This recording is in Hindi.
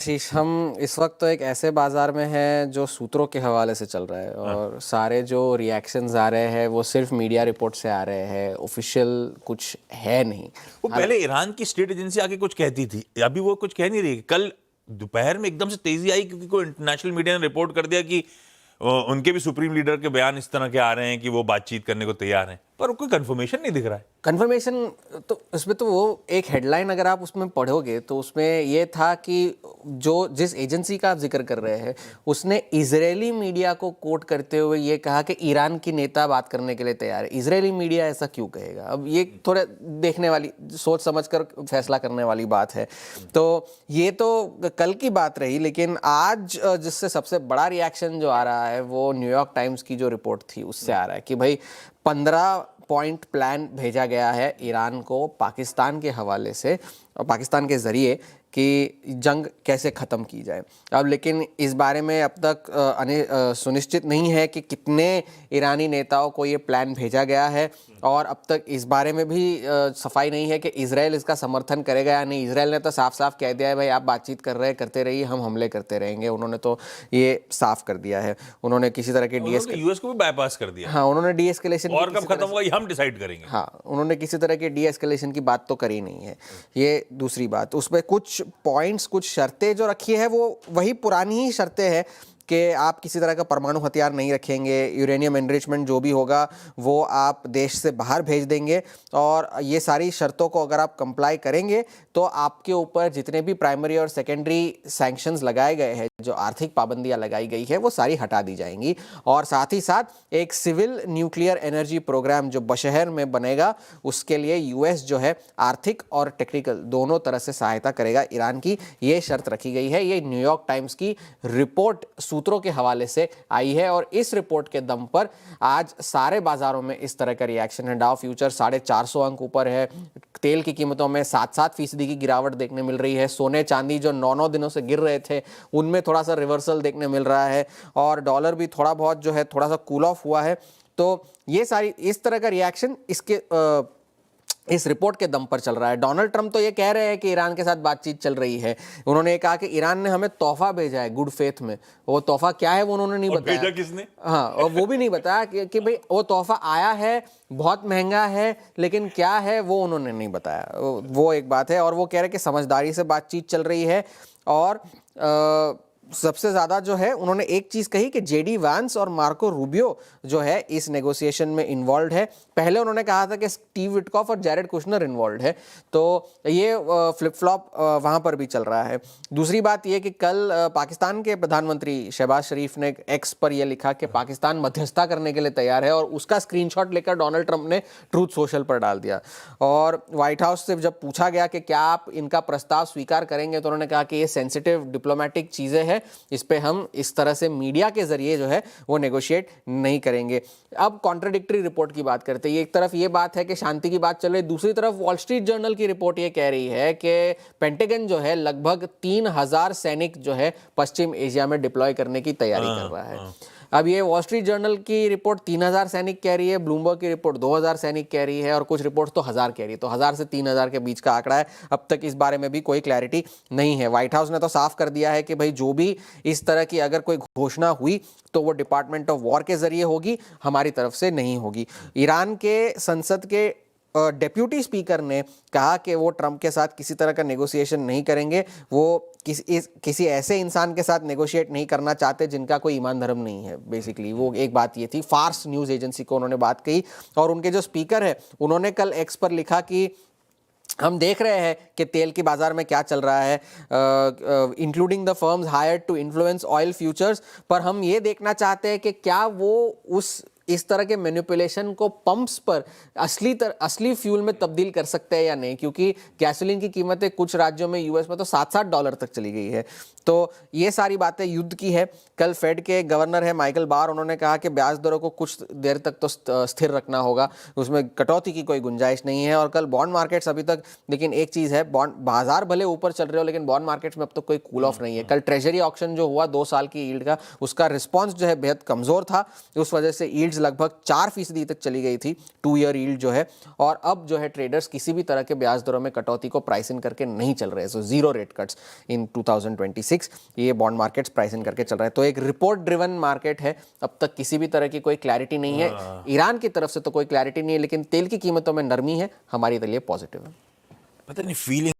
शीश, हम इस वक्त तो एक ऐसे बाजार में हैं जो सूत्रों के हवाले से चल रहा है और सारे जो रिएक्शंस आ रहे हैं वो सिर्फ मीडिया रिपोर्ट से आ रहे हैं, ऑफिशियल कुछ है नहीं। वो पहले ईरान की स्टेट एजेंसी आके कुछ कहती थी, अभी वो कुछ कह नहीं रही। कल दोपहर में एकदम से तेजी आई क्योंकि कोई इंटरनेशनल मीडिया ने रिपोर्ट कर दिया कि उनके भी सुप्रीम लीडर के बयान इस तरह के आ रहे हैं कि वो बातचीत करने को तैयार हैं, पर कोई कंफर्मेशन नहीं दिख रहा है। कंफर्मेशन तो उसमें तो वो एक हेडलाइन अगर आप उसमें पढ़ोगे तो उसमें ये था कि जिस एजेंसी का आप जिक्र कर रहे हैं उसने इजरायली मीडिया को कोट करते हुए ये कहा कि ईरान की नेता बात करने के लिए तैयार है। इजरायली मीडिया ऐसा क्यों कहेगा? अब ये थोड़ा देखने वाली, सोच समझकर फैसला करने वाली बात है। तो ये तो कल की बात रही, लेकिन आज जिससे सबसे बड़ा रिएक्शन जो आ रहा है वो न्यूयॉर्क टाइम्स की जो रिपोर्ट थी उससे आ रहा है कि भाई 15 पॉइंट प्लान भेजा गया है ईरान को पाकिस्तान के हवाले से और पाकिस्तान के ज़रिए कि जंग कैसे ख़त्म की जाए। अब लेकिन इस बारे में अब तक सुनिश्चित नहीं है कि कितने ईरानी नेताओं को ये प्लान भेजा गया है और अब तक इस बारे में भी सफाई नहीं है कि इजराइल इसका समर्थन करेगा या नहीं। इजराइल ने तो साफ साफ कह दिया है भाई आप बातचीत करते रहिए, हम हमले करते रहेंगे। उन्होंने तो ये साफ कर दिया है। उन्होंने किसी तरह के यूएस को भी बाईपास कर दिया। हाँ, उन्होंने डी एस्केलेशन और कब खत्म होगा ये हम डिसाइड करेंगे। हाँ, उन्होंने किसी तरह के डी एस्केलेशन की बात तो करी नहीं है। ये दूसरी बात, उसमें कुछ पॉइंट्स, कुछ शर्तें जो रखी है वो वही पुरानी ही शर्तें हैं कि आप किसी तरह का परमाणु हथियार नहीं रखेंगे, यूरेनियम एनरिचमेंट जो भी होगा वो आप देश से बाहर भेज देंगे और ये सारी शर्तों को अगर आप कंप्लाई करेंगे तो आपके ऊपर जितने भी प्राइमरी और सेकेंडरी सैंक्शंस लगाए गए हैं, जो आर्थिक पाबंदियां लगाई गई है वो सारी हटा दी जाएंगी। और साथ ही साथ एक सिविल न्यूक्लियर एनर्जी प्रोग्राम जो बशहर में बनेगा उसके लिए यूएस जो है आर्थिक और टेक्निकल दोनों तरह से सहायता करेगा ईरान की, ये शर्त रखी गई है। ये न्यूयॉर्क टाइम्स की रिपोर्ट सूत्रों के हवाले से आई है और इस रिपोर्ट के दम पर आज सारे बाजारों में इस तरह का रिएक्शन है। डाउ फ्यूचर 450 अंक ऊपर है, तेल की कीमतों में 7% की गिरावट देखने मिल रही है, सोने चांदी जो 9 दिनों से गिर रहे थे उनमें थोड़ा सा रिवर्सल देखने मिल रहा है और डॉलर भी थोड़ा बहुत जो है थोड़ा सा कूल ऑफ हुआ है। तो ये सारी इस तरह का रिएक्शन इस रिपोर्ट के दम पर चल रहा है। डोनाल्ड ट्रंप तो ये कह रहे हैं कि ईरान के साथ बातचीत चल रही है। उन्होंने कहा कि ईरान ने हमें तोहफा भेजा है गुड फेथ में। वो तोहफा क्या है वो उन्होंने नहीं बताया। भेजा किसने? हाँ, और वो भी नहीं बताया कि भाई वो तोहफा आया है, बहुत महंगा है, लेकिन क्या है वो उन्होंने नहीं बताया। वो एक बात है। और वो कह रहे हैं कि समझदारी से बातचीत चल रही है और सबसे ज़्यादा जो है उन्होंने एक चीज़ कही कि जेडी वांस और मार्को रूबियो जो है इस नेगोशिएशन में इन्वॉल्व है। पहले उन्होंने कहा था कि स्टीव विटकॉफ और जैरेड कुशनर इन्वॉल्व है, तो ये फ्लिप फ्लॉप वहाँ पर भी चल रहा है। दूसरी बात ये कि कल पाकिस्तान के प्रधानमंत्री शहबाज शरीफ ने एक्स पर यह लिखा कि पाकिस्तान मध्यस्थता करने के लिए तैयार है और उसका स्क्रीनशॉट लेकर डोनाल्ड ट्रंप ने ट्रूथ सोशल पर डाल दिया। और व्हाइट हाउस से जब पूछा गया कि क्या आप इनका प्रस्ताव स्वीकार करेंगे तो उन्होंने कहा कि ये सेंसिटिव डिप्लोमेटिक चीज़ें हैं, इस पे हम इस तरह से मीडिया के जरिए जो है वो नेगोशिएट नहीं करेंगे। अब कॉन्ट्राडिक्टरी रिपोर्ट की बात करते हैं। एक तरफ ये बात है कि शांति की बात चल रही है, दूसरी तरफ वॉल स्ट्रीट जर्नल की रिपोर्ट ये कह रही है कि पेंटागन जो है लगभग 3000 सैनिक जो है पश्चिम एशिया में डिप्लॉय करने की तैयारी कर रहा है। अब ये वॉल स्ट्रीट जर्नल की रिपोर्ट 3000 सैनिक कह रही है, ब्लूमबर्ग की रिपोर्ट 2000 सैनिक कह रही है और कुछ रिपोर्ट तो 1000 कह रही है। तो 1000 से 3000 के बीच का आंकड़ा है। अब तक इस बारे में भी कोई क्लैरिटी नहीं है। व्हाइट हाउस ने तो साफ कर दिया है कि भाई जो भी इस तरह की अगर कोई घोषणा हुई तो वो डिपार्टमेंट ऑफ वॉर के जरिए होगी, हमारी तरफ से नहीं होगी। ईरान के संसद के डेप्यूटी स्पीकर ने कहा कि वो ट्रंप के साथ किसी तरह का नेगोशिएशन नहीं करेंगे। वो किसी ऐसे इंसान के साथ नेगोशिएट नहीं करना चाहते जिनका कोई ईमान धर्म नहीं है। बेसिकली वो एक बात ये थी। फार्स न्यूज़ एजेंसी को उन्होंने बात कही और उनके जो स्पीकर है उन्होंने कल एक्स पर लिखा कि हम देख रहे हैं कि तेल के बाजार में क्या चल रहा है, including the firms hired to influence oil futures, पर हम ये देखना चाहते हैं कि क्या वो इस तरह के मैनिपुलेशन को पंप्स पर असली फ्यूल में तब्दील कर सकते हैं या नहीं, क्योंकि गैसोलीन की कीमतें कुछ राज्यों में यूएस में तो $7 तक चली गई है। तो ये सारी बातें युद्ध की है। कल फेड के गवर्नर है माइकल बार, उन्होंने कहा कि ब्याज दरों को कुछ देर तक तो स्थिर रखना होगा, उसमें कटौती की कोई गुंजाइश नहीं है। और कल बॉन्ड मार्केट्स अभी तक, लेकिन एक चीज़ है, बॉन्ड बाजार भले ऊपर चल रहे हो लेकिन बॉन्ड मार्केट्स में अब तक कोई कूल ऑफ नहीं है। कल ट्रेजरी ऑक्शन जो हुआ 2 साल की यील्ड का, उसका रिस्पॉन्स जो है बेहद कमज़ोर था, उस वजह से यील्ड्स यील्ड्स लगभग 4% तक चली गई थी, 2 ईयर यील्ड जो है, और अब जो है ट्रेडर्स किसी भी तरह के ब्याज दरों में कटौती को प्राइस इन करके नहीं चल रहे हैं। So zero rate cuts in 2026 ये बॉन्ड मार्केट्स प्राइस इन करके चल रहे हैं। तो एक रिपोर्ट ड्रिवन मार्केट है, अब तक किसी भी तरह की कोई क्लैरिटी नहीं है। ईरान की तरफ से तो कोई क्लैरिटी नहीं है, लेकिन तेल की कीमतों में नरमी है, हमारे लिए पॉजिटिव है। पता नहीं फीलिंग